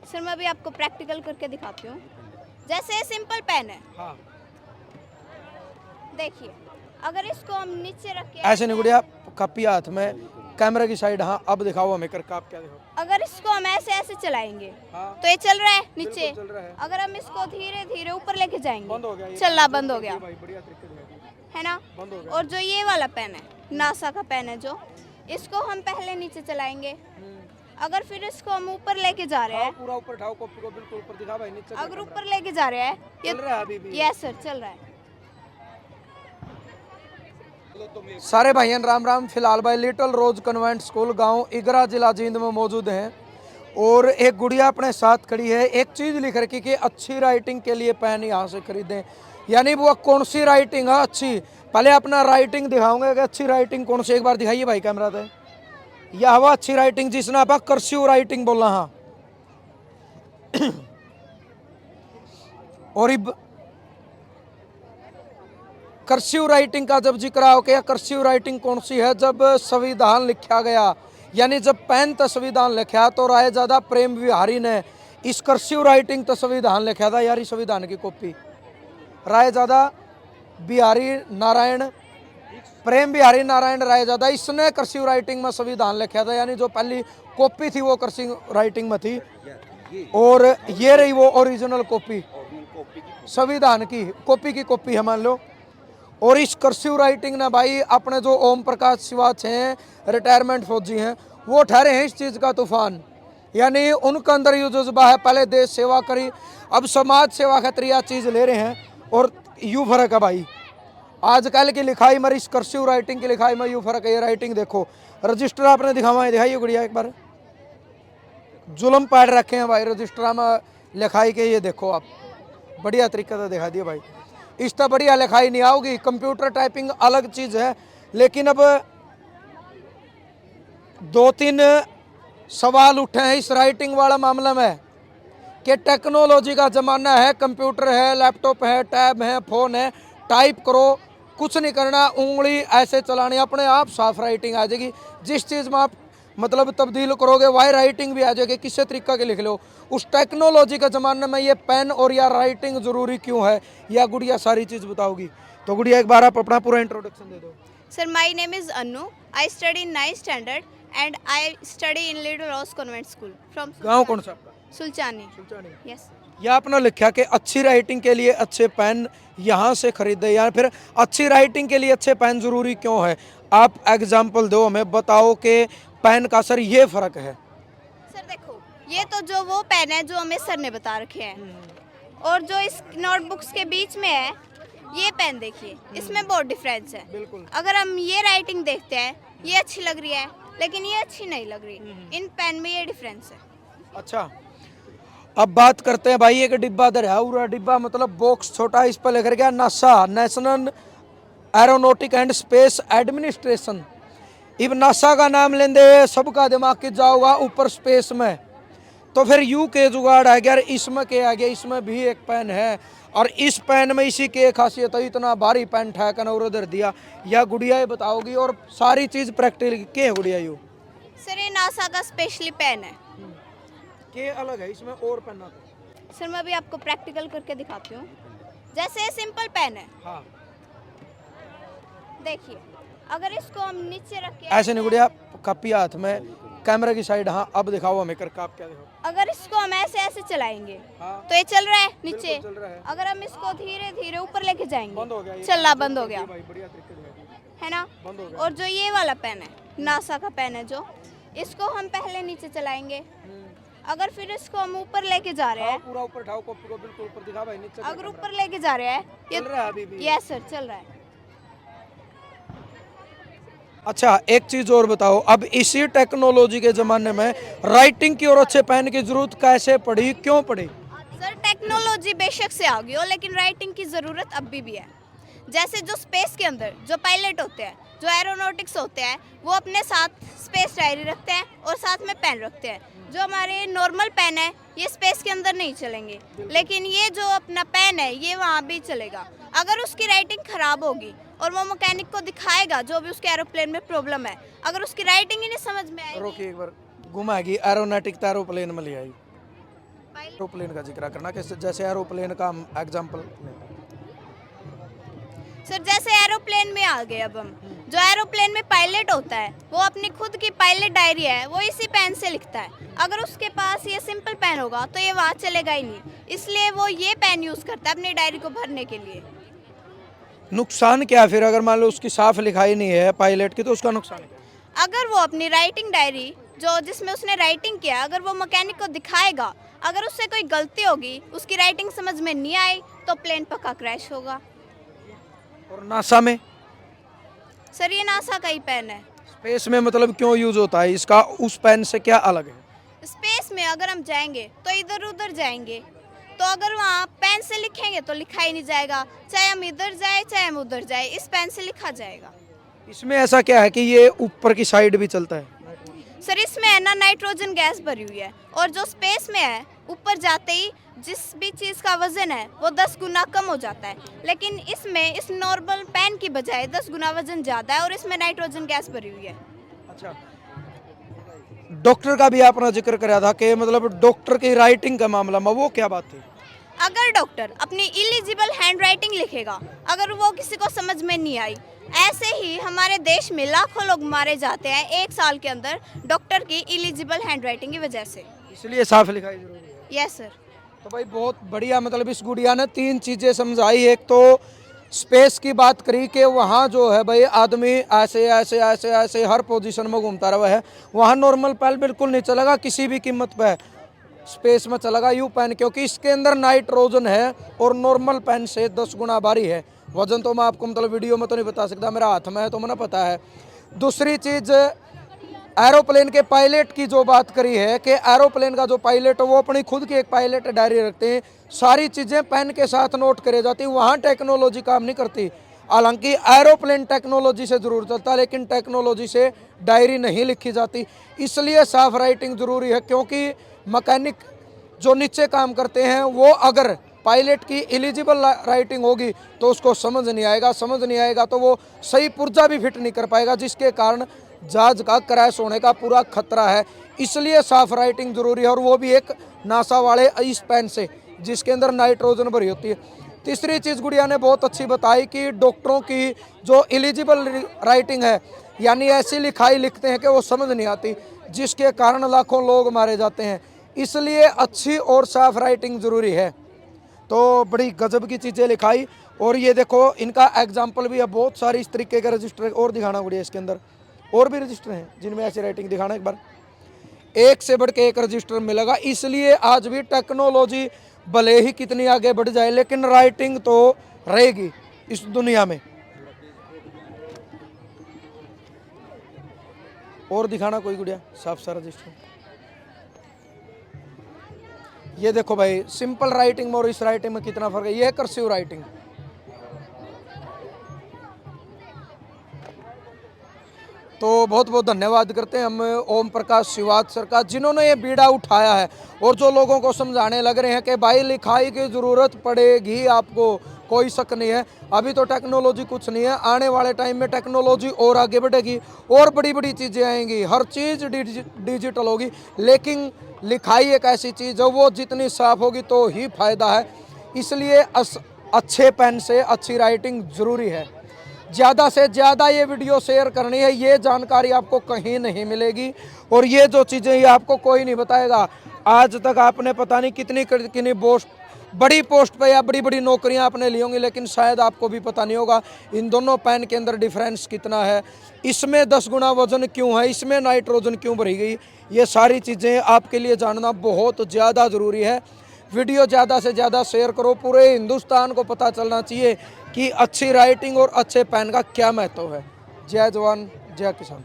Sir मैं अभी आपको प्रैक्टिकल करके दिखाती हूँ। जैसे सिंपल पेन है, हाँ देखिए अगर इसको हम नीचे रख के ऐसे नहीं गुड़िया, कॉपी हाथ में, कैमरा की साइड। हाँ अब दिखाओ हमें करके, आप क्या दिखाओ। अगर इसको हम ऐसे ऐसे चलाएंगे हाँ तो ये चल रहा है नीचे। बिल्कुल चल रहा है। अगर हम इसको धीरे धीरे ऊपर लेके जाएंगे बंद हो गया ये, चलना बंद हो ये गया, भाई बढ़िया तरीके से है ना। बंद हो गया। और जो ये वाला पेन है, नासा का पेन है, जो इसको हम पहले नीचे चलाएंगे। अगर फिर इसको हम ऊपर लेके जा रहे हैं, पूरा ऊपर उठाओ कॉपी को, बिल्कुल ऊपर दिखा भाई, नीचे अगर ऊपर लेके जा रहे हैं चल रहा है अभी भी। यस सर चल रहा है। सारे भाइयों राम राम। फिलहाल भाई लिटिल रोज कन्वेंट स्कूल गांव इगरा जिला जींद में मौजूद हैं और एक गुड़िया अपने साथ खड़ी है। एक चीज़ लिख रखी कि अच्छी राइटिंग के लिए पेन यहाँ से खरीदें, यानी वो कौन सी राइटिंग है अच्छी। पहले अपना राइटिंग दिखाऊंगा कि अच्छी राइटिंग कौन सी, एक बार दिखाइए भाई कैमरा पे। यह हवा अच्छी राइटिंग जिसने आप कर्सिव राइटिंग बोलना। हाँ और कर्सिव राइटिंग का जब जिक्र आओ कि कर्सिव राइटिंग कौन सी है, जब संविधान लिखा गया, यानी जब पेन तो संविधान लिखा तो राय ज़्यादा प्रेम विहारी ने इस कर्सिव राइटिंग तो संविधान लिखा था यार, संविधान की कॉपी राय ज़्यादा बिहारी नारायण, प्रेम बिहारी नारायण राय ज़्यादा, इसने कर्सिव राइटिंग में संविधान लिखा था, यानी जो पहली कॉपी थी वो कर्सिव राइटिंग में थी। और ये रही वो ओरिजिनल कॉपी, संविधान की कॉपी है मान लो। और इस कर्सिव राइटिंग ने भाई अपने जो ओम प्रकाश शिवाच हैं, रिटायरमेंट फौजी हैं, वो ठहरे हैं इस चीज़ का तूफान, यानी उनके अंदर ये जज्बा है, पहले देश सेवा करी अब समाज सेवा खतरिया चीज़ ले रहे हैं। और यूँ फर्क है भाई, आजकल की लिखाई में इस कर्सिव राइटिंग की लिखाई में यूँ फर्क है। ये राइटिंग देखो, रजिस्टर आपने दिखाइए गुड़िया एक बार, जुल्म पैड रखे हैं भाई रजिस्टर में लिखाई के, ये देखो आप बढ़िया तरीके से दिखा दिए भाई। इस तरह बढ़िया लिखाई नहीं आओगी, कंप्यूटर टाइपिंग अलग चीज़ है। लेकिन अब दो तीन सवाल उठे हैं इस राइटिंग वाला मामला में कि टेक्नोलॉजी का ज़माना है, कंप्यूटर है, लैपटॉप है, टैब है, फ़ोन है, टाइप करो, कुछ नहीं करना, उंगली ऐसे चलानी, अपने आप साफ राइटिंग आ जाएगी। जिस चीज़ में आप मतलब तब्दील करोगे वही राइटिंग भी आ जाएगी, किसी तरीके के लिख लो। उस टेक्नोलॉजी के ज़माने में ये पेन और या राइटिंग ज़रूरी क्यों है, या गुड़िया सारी चीज़ बताओगी। तो गुड़िया एक बार आप अपना पूरा इंट्रोडक्शन दे दो। Sir my name is Anu, I study in 9th standard and I study in little rose convent school from गाँव कौन सा आपका? सुलचानी। सुल्तानी। यस या आपने लिखा कि अच्छी राइटिंग के लिए अच्छे पेन यहाँ से खरीदे, या फिर अच्छी राइटिंग के लिए अच्छे पेन ज़रूरी क्यों है। आप एग्जाम्पल दो हमें, बताओ कि पेन का सर ये फ़र्क है। सर देखो, ये तो जो वो पेन है जो हमें सर ने बता रखे हैं, और जो इस नोटबुक्स के बीच में है ये पेन देखिए, इसमें बहुत डिफरेंस है। बिल्कुल। अगर हम ये राइटिंग देखते हैं, ये अच्छी लग रही है लेकिन ये अच्छी नहीं लग रही, इन पेन में ये डिफरेंस है। अच्छा अब बात करते हैं भाई, एक डिब्बा दर है, पूरा डिब्बा मतलब बॉक्स छोटा, इस पर लिख गया NASA, national aeronautic and space administration. अब नासा का नाम लेंदे सबका दिमाग किस जाओगा ऊपर स्पेस में, तो फिर यू के जुगाड़ है यार, इसमें क्या आ गया, इसमें भी एक पेन है और इस पेन में इसी की खासियत है, इतना भारी पेन ठहकन और उधर दिया। या गुड़िया ये बताओगी, और सारी चीज़ प्रैक्टिकल के है गुड़िया यू। सर ये नासा का स्पेशली पेन है, के अलग है इसमें और पेन ना। सर मैं अभी आपको प्रैक्टिकल करके दिखाती हूँ। जैसे सिंपल पेन है, हाँ देखिए अगर इसको हम नीचे रख के ऐसे नहीं गुड़िया, कॉपी हाथ में, कैमरा की साइड। हाँ अब दिखाओ हमें करके, आप क्या दिखाओ। अगर इसको हम ऐसे ऐसे चलाएंगे हाँ तो ये चल रहा है नीचे। चल रहा है। अगर हम इसको धीरे धीरे ऊपर लेके जाएंगे बंद हो गया ये, चलना बंद हो गया, भाई बढ़िया तरीके से दिखा दिया। है ना। बंद हो गया। और जो ये वाला पेन है, नासा का पेन है, जो इसको हम पहले नीचे चलाएंगे। अगर फिर इसको हम ऊपर लेके जा रहे हैं, पूरा ऊपर उठाओ कॉपी को, बिल्कुल ऊपर दिखा भाई, नीचे अगर ऊपर लेके जा रहे हैं चल रहा है अभी भी। यस सर चल रहा है। अच्छा एक चीज और बताओ, अब इसी टेक्नोलॉजी के जमाने में राइटिंग की और अच्छे पेन की जरूरत कैसे पड़ी, क्यों पड़ी। सर टेक्नोलॉजी बेशक से आ गई हो, लेकिन राइटिंग की ज़रूरत अभी भी है। जैसे जो स्पेस के अंदर जो पायलट होते हैं, जो एरोनॉटिक्स होते हैं, वो अपने साथ स्पेस डायरी रखते हैं और साथ में पेन रखते हैं। जो हमारे नॉर्मल पेन है ये स्पेस के अंदर नहीं चलेंगे, लेकिन ये जो अपना पेन है ये वहाँ भी चलेगा। अगर उसकी राइटिंग ख़राब होगी और वो मैकेनिक को दिखाएगा जो भी उसके एरोप्लेन में प्रॉब्लम है, अगर उसकी राइटिंग ही नहीं समझ में आएगी। रोकी एक बार, घुमाएगी एरोनॉटिक एरोप्लेन में ले आई। एरोप्लेन का जिक्र करना कि जैसे एरोप्लेन का एग्जाम्पल। सर जैसे एरोप्लेन में आ गए, अब हम जो एरोप्लेन में पायलट होता है वो अपनी खुद की पायलट डायरी है वो इसी पेन से लिखता है। अगर उसके पास ये सिंपल पेन होगा तो ये वहाँ चलेगा ही नहीं, इसलिए वो ये पेन यूज़ करता है अपनी डायरी को भरने के लिए। नुकसान क्या है फिर अगर मान लो उसकी साफ लिखाई नहीं है पायलट की, तो उसका नुकसान क्या है? अगर वो अपनी राइटिंग डायरी जो जिसमें उसने राइटिंग किया अगर वो मैकेनिक को दिखाएगा, अगर उससे कोई गलती होगी, उसकी राइटिंग समझ में नहीं आई, तो प्लेन पक्का क्रैश होगा। और नासा में सर ये नासा का ही पेन है। स्पेस में मतलब क्यों यूज होता है इसका, उस पेन से क्या अलग है? स्पेस में अगर हम जाएंगे तो इधर उधर जाएंगे, तो अगर वहाँ पेन से लिखेंगे तो लिखा ही नहीं जाएगा, चाहे हम इधर जाए चाहे हम उधर जाए, इस पेन से लिखा जाएगा। इसमें ऐसा क्या है कि ये ऊपर की साइड भी चलता है? सर इसमें है ना नाइट्रोजन गैस भरी हुई है, और जो स्पेस में है ऊपर जाते ही जिस भी चीज़ का वजन है वो 10 गुना कम हो जाता है, लेकिन इसमें इस नॉर्मल पेन की बजाय 10 गुना वजन ज़्यादा है और इसमें नाइट्रोजन गैस भरी हुई है। अच्छा, डॉक्टर का भी आपने जिक्र कराया था कि मतलब डॉक्टर की राइटिंग का मामला में वो क्या बात थी? अगर डॉक्टर अपनी इलिजिबल हैंड राइटिंग लिखेगा, अगर वो किसी को समझ में नहीं आई, ऐसे ही हमारे देश में लाखों लोग मारे जाते हैं एक साल के अंदर डॉक्टर की इलिजिबल हैंड राइटिंग की वजह से। इसलिए साफ लिखाई जरूरी है। Yes sir. तो भाई बहुत बढ़िया, मतलब इस गुड़िया ने 3 चीजें समझाई। एक तो स्पेस की बात करी कि वहाँ जो है भाई आदमी ऐसे ऐसे ऐसे ऐसे हर पोजीशन में घूमता रहा है, वहाँ नॉर्मल पेन बिल्कुल नहीं चलेगा किसी भी कीमत पे, स्पेस में चलेगा यू पेन, क्योंकि इसके अंदर नाइट्रोजन है और नॉर्मल पेन से 10 गुना भारी है। वजन तो मैं आपको मतलब वीडियो में तो नहीं बता सकता, मेरा हाथ में है तो मुझे पता है। दूसरी चीज़ एरोप्लेन के पायलट की जो बात करी है कि एरोप्लेन का जो पायलट है वो अपनी खुद की एक पायलट डायरी रखते हैं, सारी चीज़ें पेन के साथ नोट करे जाती, वहाँ टेक्नोलॉजी काम नहीं करती। हालांकि एरोप्लेन टेक्नोलॉजी से ज़रूर चलता है, लेकिन टेक्नोलॉजी से डायरी नहीं लिखी जाती, इसलिए साफ राइटिंग ज़रूरी है। क्योंकि मैकेनिक जो नीचे काम करते हैं वो अगर पायलट की एलिजिबल राइटिंग होगी तो उसको समझ नहीं आएगा, समझ नहीं आएगा तो वो सही पुर्जा भी फिट नहीं कर पाएगा, जिसके कारण जहाज का क्रैश होने का पूरा खतरा है। इसलिए साफ राइटिंग जरूरी है, और वो भी एक नासा वाले इस पेन से जिसके अंदर नाइट्रोजन भरी होती है। तीसरी चीज़ गुड़िया ने बहुत अच्छी बताई कि डॉक्टरों की जो एलिजिबल राइटिंग है, यानी ऐसी लिखाई लिखते हैं कि वो समझ नहीं आती, जिसके कारण लाखों लोग मारे जाते हैं। इसलिए अच्छी और साफ राइटिंग ज़रूरी है। तो बड़ी गजब की चीज़ें लिखाई, और ये देखो इनका एग्जाम्पल भी है, बहुत सारी इस तरीके के रजिस्टर और दिखाना गुड़िया, इसके अंदर और भी रजिस्टर हैं जिनमें ऐसी राइटिंग दिखाना, एक बार एक से बढ़ के एक रजिस्टर मिलेगा। इसलिए आज भी टेक्नोलॉजी भले ही कितनी आगे बढ़ जाए, लेकिन राइटिंग तो रहेगी इस दुनिया में। और दिखाना कोई गुड़िया साफ सा रजिस्टर। ये देखो भाई, सिंपल राइटिंग में और इस राइटिंग में कितना फर्क है। ये कर्सिव राइटिंग, तो बहुत बहुत धन्यवाद करते हैं हम ओम प्रकाश शिवात सर का, जिन्होंने ये बीड़ा उठाया है और जो लोगों को समझाने लग रहे हैं कि भाई लिखाई की ज़रूरत पड़ेगी आपको, कोई शक नहीं है। अभी तो टेक्नोलॉजी कुछ नहीं है, आने वाले टाइम में टेक्नोलॉजी और आगे बढ़ेगी और बड़ी बड़ी चीज़ें आएंगी, हर चीज़ डिजिटल होगी, लेकिन लिखाई एक ऐसी चीज़ है वो जितनी साफ होगी तो ही फायदा है। इसलिए अच्छे पेन से अच्छी राइटिंग ज़रूरी है। ज़्यादा से ज़्यादा ये वीडियो शेयर करनी है, ये जानकारी आपको कहीं नहीं मिलेगी और ये जो चीज़ें ये आपको कोई नहीं बताएगा। आज तक आपने पता नहीं कितनी कितनी बड़ी पोस्ट पे या बड़ी बड़ी नौकरियां आपने ली होंगी, लेकिन शायद आपको भी पता नहीं होगा इन दोनों पेन के अंदर डिफरेंस कितना है, इसमें 10 गुना वजन क्यों है, इसमें नाइट्रोजन क्यों भरी गई। ये सारी चीज़ें आपके लिए जानना बहुत ज़्यादा ज़रूरी है। वीडियो ज़्यादा से ज़्यादा शेयर करो, पूरे हिंदुस्तान को पता चलना चाहिए कि अच्छी राइटिंग और अच्छे पेन का क्या महत्व है। जय जवान जय किसान।